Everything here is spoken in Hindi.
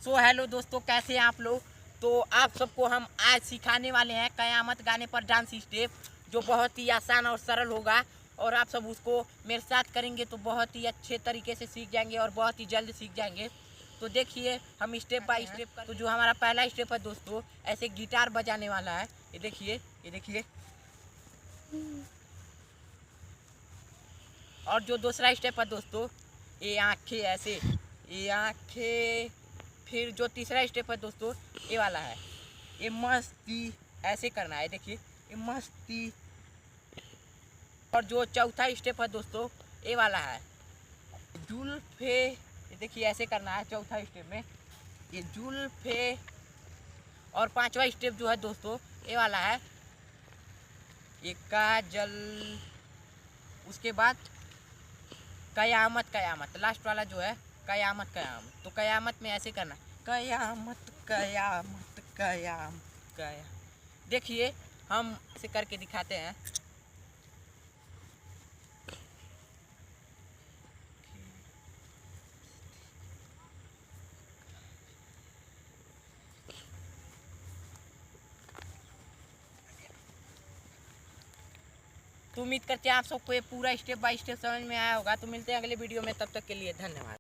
हेलो दोस्तों, कैसे हैं आप लोग। तो आप सबको हम आज सिखाने वाले हैं कयामत गाने पर डांस स्टेप, जो बहुत ही आसान और सरल होगा। और आप सब उसको मेरे साथ करेंगे तो बहुत ही अच्छे तरीके से सीख जाएंगे और बहुत ही जल्द सीख जाएंगे। तो देखिए हम स्टेप बाय स्टेप तो जो हमारा पहला स्टेप है दोस्तों, ऐसे गिटार बजाने वाला है। ये देखिए, ये देखिए। और जो दूसरा स्टेप है दोस्तों, ये आँखें ऐसे, ये आँखें। फिर जो तीसरा स्टेप है दोस्तों, ये वाला है, ये मस्ती ऐसे करना है। देखिए, ये मस्ती। और जो चौथा स्टेप है दोस्तों, ये वाला है, जुल्फे। ये देखिए ऐसे करना है चौथा स्टेप में, ये जुल्फे। और पांचवा स्टेप जो है दोस्तों, ये वाला है, ये काजल। उसके बाद कयामत, कयामत लास्ट वाला जो है, कयामत कयामत। तो कयामत में ऐसे करना, कयामत कयामत कयामत कयामत। देखिए हम इसे करके दिखाते हैं। तो उम्मीद करते हैं आप सबको ये पूरा स्टेप बाय स्टेप समझ में आया होगा। तो मिलते हैं अगले वीडियो में, तब तक के लिए धन्यवाद।